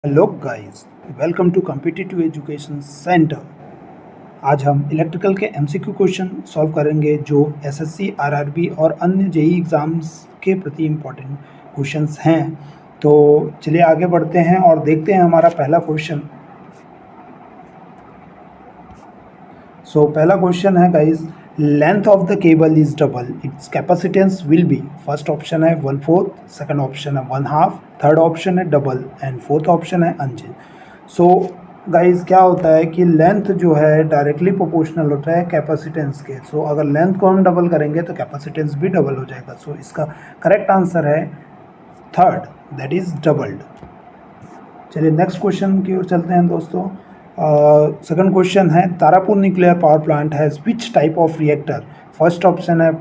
Hello guys, welcome to competitive education centre. आज हम electrical के एमसीक्यू क्वेश्चन सॉल्व करेंगे जो एसएससी, आरआरबी और अन्य जेई एग्ज़ाम्स के प्रति इम्पोर्टेंट क्वेश्चंस हैं। तो चलिए आगे बढ़ते हैं और देखते हैं हमारा पहला क्वेश्चन। पहला क्वेश्चन है guys, length of the cable is double, it's capacitance will be. First option है 1/4, सेकंड ऑप्शन है 1/2, थर्ड ऑप्शन है डबल एंड फोर्थ ऑप्शन है अनचेंज। सो गाइस क्या होता है कि लेंथ जो है डायरेक्टली प्रोपोर्शनल होता है कैपेसिटेंस के। अगर लेंथ को हम डबल करेंगे तो कैपेसिटेंस भी डबल हो जाएगा। इसका करेक्ट आंसर है थर्ड, दैट इज डबल्ड। चलिए नेक्स्ट क्वेश्चन की ओर चलते हैं दोस्तों। सेकंड क्वेश्चन है, Tarapur nuclear power plant has which type of reactor. First option है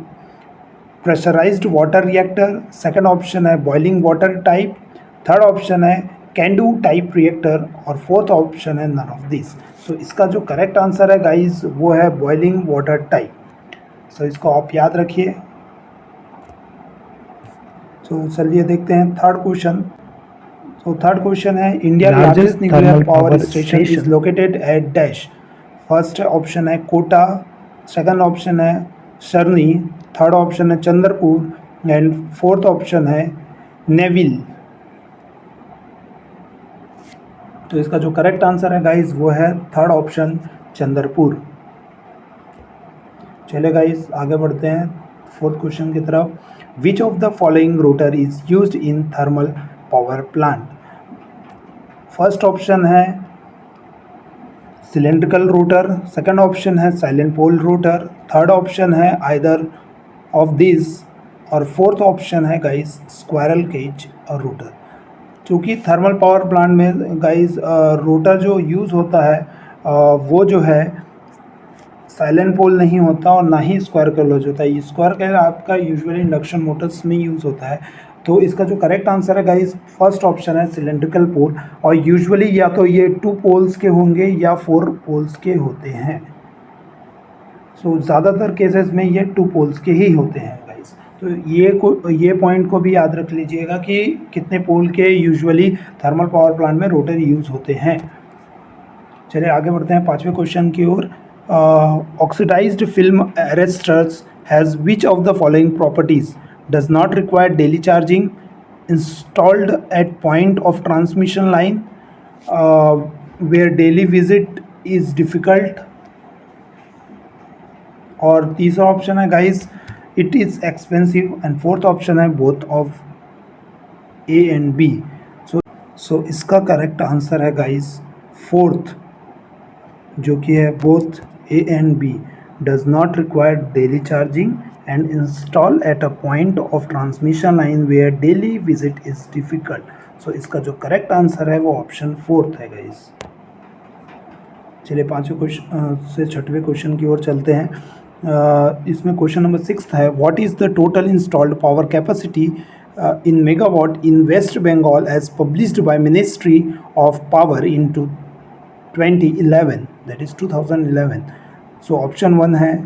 pressurised water reactor, second option है boiling water type, third option है कैंडू टाइप रिएक्टर और फोर्थ ऑप्शन है नन ऑफ दिस। इसका जो करेक्ट आंसर है guys वो है बॉइलिंग वाटर टाइप। इसको आप याद रखिए। चलिए देखते हैं थर्ड क्वेश्चन। थर्ड क्वेश्चन है, India largest nuclear power station is located at dash. First option है कोटा, सेकंड ऑप्शन है शरनी, थर्ड ऑप्शन है चंद्रपुर एंड फोर्थ ऑप्शन है नेविल। इसका जो करेक्ट आंसर है गाइस वो है थर्ड ऑप्शन चंद्रपुर। चलिए गाइस आगे बढ़ते हैं फोर्थ क्वेश्चन की तरफ। Which of the following rotor is used in thermal power plant. First option है सिलेंड्रिकल रोटर, सेकंड ऑप्शन है salient pole rotor, third option है आइदर ऑफ दिस और फोर्थ ऑप्शन है गाइस स्क्वायरल केज रोटर। क्योंकि thermal power plant में guys rotor जो use होता है वो जो है साइलेंट पोल नहीं होता और ना ही स्क्वायर केज होता है। स्क्वायर केज आपका यूजुअली इंडक्शन मोटर्स में यूज़ होता है। तो इसका जो करेक्ट आंसर है गाइस फर्स्ट ऑप्शन है सिलेंड्रिकल पोल। और यूजुअली या तो ये 2 पोल्स के होंगे या 4 पोल्स के होते हैं। ज़्यादातर केसेस में ये 2 पोल्स के ही होते हैं गाइस। तो ये पॉइंट को भी याद रख लीजिएगा कि कितने पोल के यूजुअली थर्मल पावर प्लांट में रोटर यूज़ होते हैं। चलिए आगे बढ़ते हैं पांचवें क्वेश्चन की ओर। Oxidised film arresters has which of the following properties, does not require daily charging, installed at point of transmission line, where daily visit is difficult, और तीसरा ऑप्शन है guys it is expensive and fourth option है both of A and B. So इसका correct answer है guys fourth, जो कि है both A and B, does not require daily charging and install at a point of transmission line where daily visit is difficult. इसका जो correct answer है वो option fourth है गाइस। चलिए पांचवें क्वेश्चन से छठवें क्वेश्चन की ओर चलते हैं। इसमें क्वेश्चन नंबर 6 है, what is the total installed power capacity in megawatt in West Bengal as published by Ministry of Power in 2011, that is 2011. Option 1 है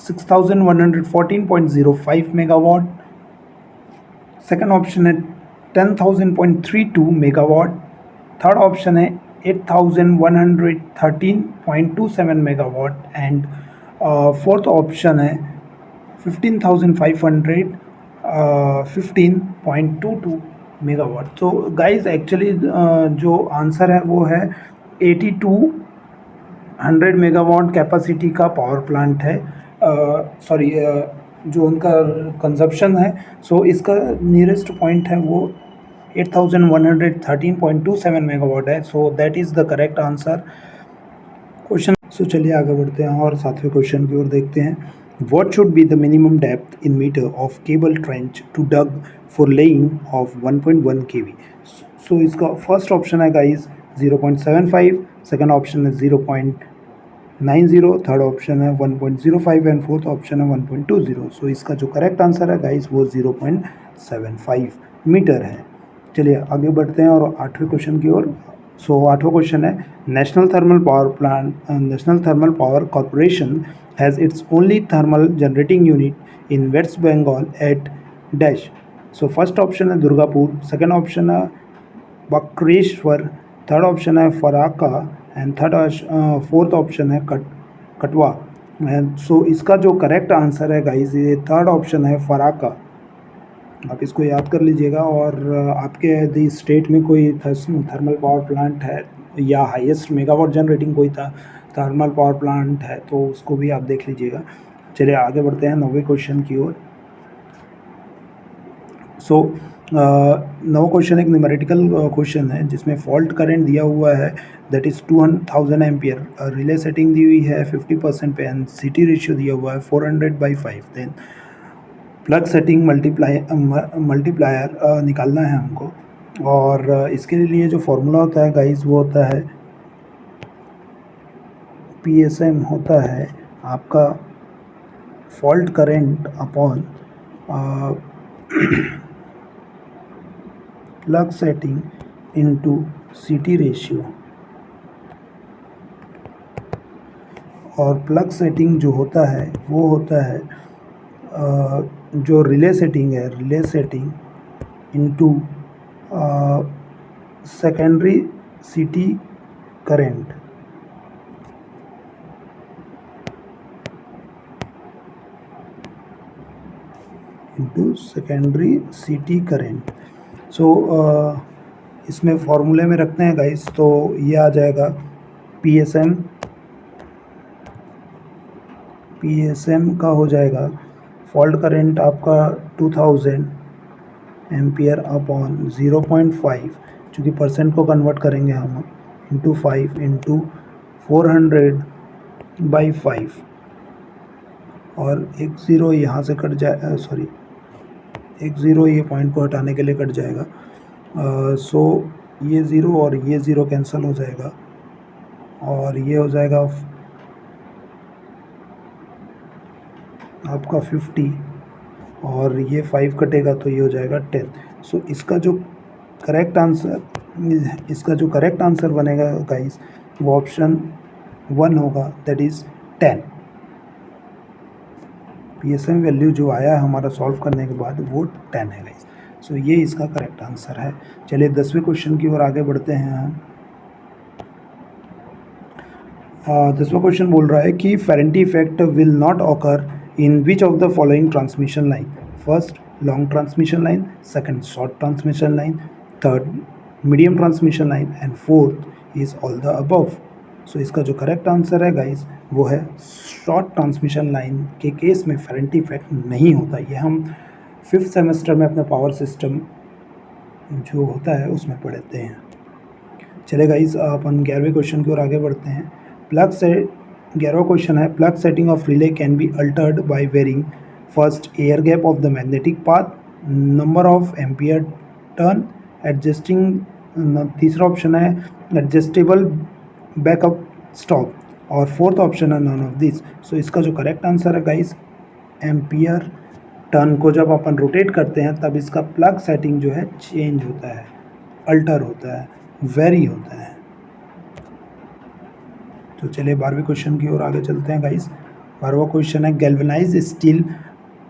6114.05 मेगावाट, सेकंड ऑप्शन है 10,000.32 मेगावाट, थर्ड ऑप्शन है 8,113.27 megawatt and fourth option है 15,515.22 megawatt. तो guys actually जो answer है वो है 8200 megawatt capacity का पावर प्लांट है। जो उनका कंजप्शन है। इसका नियरेस्ट पॉइंट है वो 8113.27 मेगावाट है। That is the correct answer question. चलिए आगे बढ़ते हैं और सातवें क्वेश्चन की ओर देखते हैं। What should be the minimum depth in metre of cable trench to dug for laying of 1.1 kV। इसका फर्स्ट ऑप्शन है गाइस 0.75, सेकंड ऑप्शन है 0.90, थर्ड ऑप्शन है 1.05 एंड फोर्थ ऑप्शन है 1.20। इसका जो करेक्ट आंसर है गाइस वो 0.75 मीटर है। चलिए आगे बढ़ते हैं और आठवें क्वेश्चन की ओर। आठवां क्वेश्चन है, National Thermal Power Corporation has its only thermal generating unit in West Bengal at dash. First option है दुर्गापुर, सेकेंड ऑप्शन है बक्रेश्वर, थर्ड ऑप्शन है फराका एंड फोर्थ ऑप्शन है कटवा। एंड सो इसका जो करेक्ट आंसर है गाइस ये थर्ड ऑप्शन है फराका। आप इसको याद कर लीजिएगा। और आपके यदि स्टेट में कोई थर्मल पावर प्लांट है या हाईएस्ट मेगावाट जनरेटिंग कोई थर्मल पावर प्लांट है तो उसको भी आप देख लीजिएगा। चलिए आगे बढ़ते हैं 9वें क्वेश्चन की ओर। सो नवा क्वेश्चन एक न्यूमेरिकल क्वेश्चन है जिसमें फॉल्ट करंट दिया हुआ है that is 2000 ampere, relay setting दी हुई है 50% पे एंड सीटी रेशियो दिया हुआ है 400/5। देन प्लग सेटिंग मल्टीप्लायर निकालना है हमको। और इसके लिए जो फॉर्मूला होता है गाइस वो होता है PSM होता है आपका fault current upon plug setting into सीटी रेशियो। और प्लग सेटिंग जो होता है वो होता है जो रिले सेटिंग है, रिले सेटिंग इनटू सेकेंडरी सीटी करंट। इनटू सेकेंडरी सीटी करंट। सो इसमें फॉर्मूले में रखते हैं गाइस तो ये आ जाएगा PSM का हो जाएगा फॉल्ट करंट आपका 2000 एम्पियर अपॉन 0.5, चूँकि परसेंट को कन्वर्ट करेंगे हम, इंटू 5 इंटू 400/5। और एक ज़ीरो यहाँ से कट जाए, सॉरी एक ज़ीरो ये पॉइंट को हटाने के लिए कट जाएगा। सो ये ज़ीरो और ये ज़ीरो कैंसिल हो जाएगा और ये हो जाएगा आपका 50 और ये 5 कटेगा तो ये हो जाएगा 10। सो इसका जो करेक्ट आंसर बनेगा गाइस वो ऑप्शन 1 होगा, दैट इज़ 10। PSM वैल्यू जो आया है हमारा सॉल्व करने के बाद वो 10 है गाइस। सो ये इसका करेक्ट आंसर है। चलिए 10वें क्वेश्चन की ओर आगे बढ़ते हैं हम। 10वां क्वेश्चन बोल रहा है कि Ferranti effect will not occur in which of the following transmission line. First long transmission line, second short transmission line, third medium transmission line and fourth is all the above. So इसका जो correct answer है guys वो है short transmission line के case में Ferranti effect नहीं होता। ये हम 5th सेमेस्टर में अपने पावर सिस्टम जो होता है उसमें पढ़ते हैं। चले गाइस अपन 11वें क्वेश्चन की ओर आगे बढ़ते हैं। 11वां क्वेश्चन है plug setting of relay can be altered by varying first air gap of the magnetic path, number of ampere turn, adjusting, तीसरा ऑप्शन है एडजस्टेबल बैकअप स्टॉप और फोर्थ ऑप्शन है नन ऑफ दिस। सो इसका जो correct answer है guys ampere turn को जब अपन rotate करते हैं तब इसका प्लग सेटिंग जो है चेंज होता है, अल्टर होता है, वेरी होता है। तो चलिए 12वें क्वेश्चन की ओर आगे चलते हैं गाइस। 12वां क्वेश्चन है galvanised steel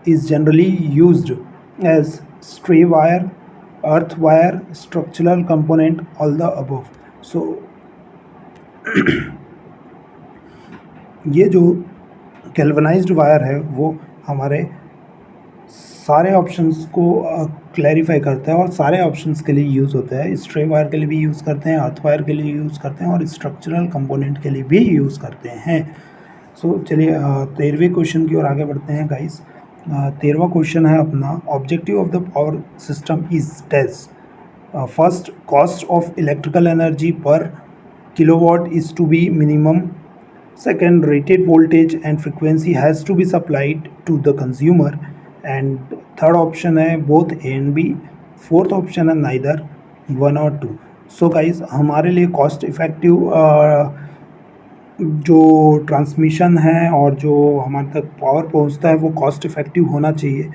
is generally used as stray wire, earth wire, structural component, all the above. So ये जो गैल्वेनाइज्ड वायर है वो हमारे सारे ऑप्शंस को क्लैरिफाई करता है और सारे ऑप्शंस के लिए यूज़ होता है। स्ट्रे वायर के लिए भी यूज़ करते हैं, अर्थ वायर के लिए यूज़ करते हैं और स्ट्रक्चरल कंपोनेंट के लिए भी यूज़ करते हैं। सो चलिए 13वें क्वेश्चन की ओर आगे बढ़ते हैं गाइस। 13वां क्वेश्चन है अपना objective of the power system is test. First cost of electrical energy per kilowatt is to be minimum, second rated voltage and frequency has to be supplied to the consumer, and third option है both A and B, fourth option है neither 1 और 2। So guys हमारे लिए cost effective जो transmission है और जो हमारे तक पावर पहुंचता है वो कॉस्ट इफ़ेक्टिव होना चाहिए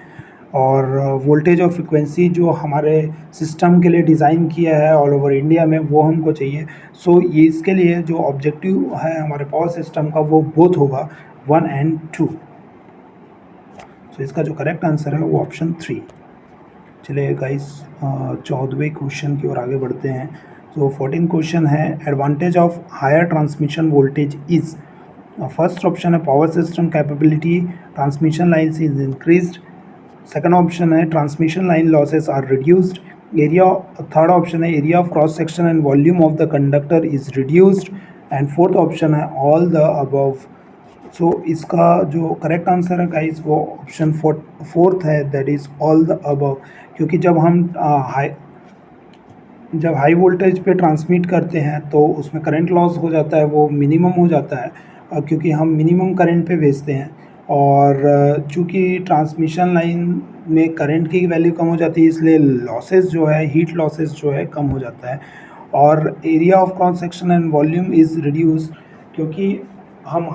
और वोल्टेज और फ्रिक्वेंसी जो हमारे सिस्टम के लिए डिज़ाइन किया है ऑल ओवर इंडिया में वो हमको चाहिए। सो ये इसके लिए जो ऑब्जेक्टिव है हमारे पावर सिस्टम का वो बोथ होगा 1 and 2। सो इसका जो करेक्ट आंसर है वो ऑप्शन 3। चलिए गाइस 14वें क्वेश्चन की ओर आगे बढ़ते हैं। तो 14 क्वेश्चन है, advantage of higher transmission voltage is. First option है power system capability, transmission lines is increased. Second option है transmission line losses are reduced. Area third option है area of cross section and volume of the conductor is reduced. And fourth option है all the above. So इसका जो correct answer है guys वो option fourth है, that is all the above. क्योंकि जब high voltage पे ट्रांसमिट करते हैं तो उसमें करंट लॉस हो जाता है, वो मिनिमम हो जाता है, क्योंकि हम मिनिमम करंट पे भेजते हैं। और चूँकि ट्रांसमिशन लाइन में करंट की वैल्यू कम हो जाती है, इसलिए लॉसेस जो है, हीट लॉसेस जो है, कम हो जाता है। और area of cross section and volume is reduce, क्योंकि हम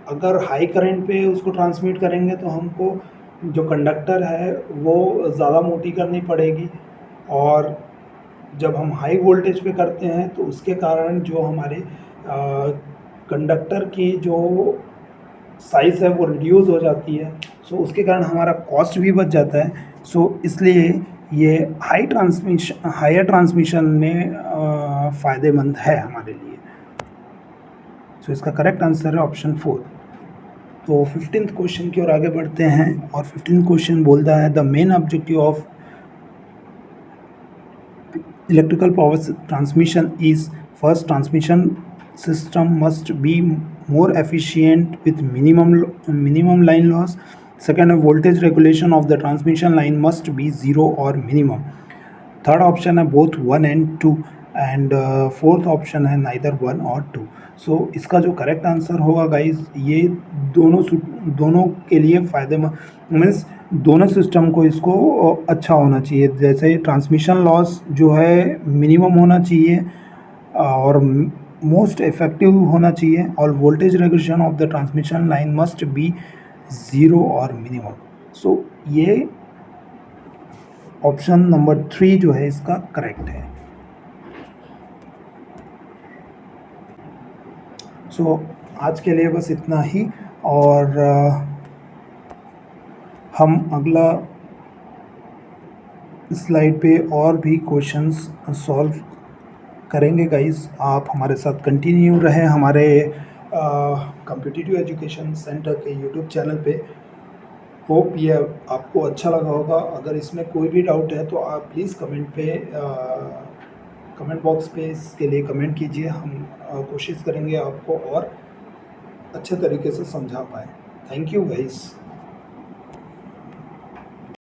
अगर हाई करंट पे उसको ट्रांसमिट करेंगे तो हमको जो कंडक्टर है वो ज़्यादा मोटी करनी पड़ेगी। और जब हम हाई वोल्टेज पे करते हैं तो उसके कारण जो हमारे कंडक्टर की जो साइज़ है वो रिड्यूस हो जाती है। सो उसके कारण हमारा कॉस्ट भी बच जाता है। सो इसलिए ये हायर ट्रांसमिशन में फ़ायदेमंद है हमारे लिए। सो इसका करेक्ट आंसर है ऑप्शन 4। तो 15th क्वेश्चन की ओर आगे बढ़ते हैं और 15th क्वेश्चन बोलता है the main objective of electrical power transmission is: first, transmission system must be more efficient with minimum line loss. Second, voltage regulation of the transmission line must be zero or minimum. Third option है both 1 and 2 and fourth option है neither 1 और 2। सो इसका जो correct answer होगा guys, ये दोनों के लिए फ़ायदेमंद, मीन्स दोनों सिस्टम को इसको अच्छा होना चाहिए। जैसे ट्रांसमिशन लॉस जो है मिनिमम होना चाहिए और मोस्ट इफेक्टिव होना चाहिए, और voltage regulation of the transmission line must be zero और मिनिमम। सो ये ऑप्शन नंबर 3 जो है इसका करेक्ट है। सो आज के लिए बस इतना ही, और हम अगला स्लाइड पे और भी क्वेश्चंस सॉल्व करेंगे गाइस। आप हमारे साथ कंटिन्यू रहें हमारे कॉम्पिटिटिव एजुकेशन सेंटर के यूट्यूब चैनल पे। होप ये आपको अच्छा लगा होगा। अगर इसमें कोई भी डाउट है तो आप प्लीज़ कमेंट बॉक्स पे इसके लिए कमेंट कीजिए। हम कोशिश करेंगे आपको और अच्छे तरीके से समझा पाएँ। Thank you guys.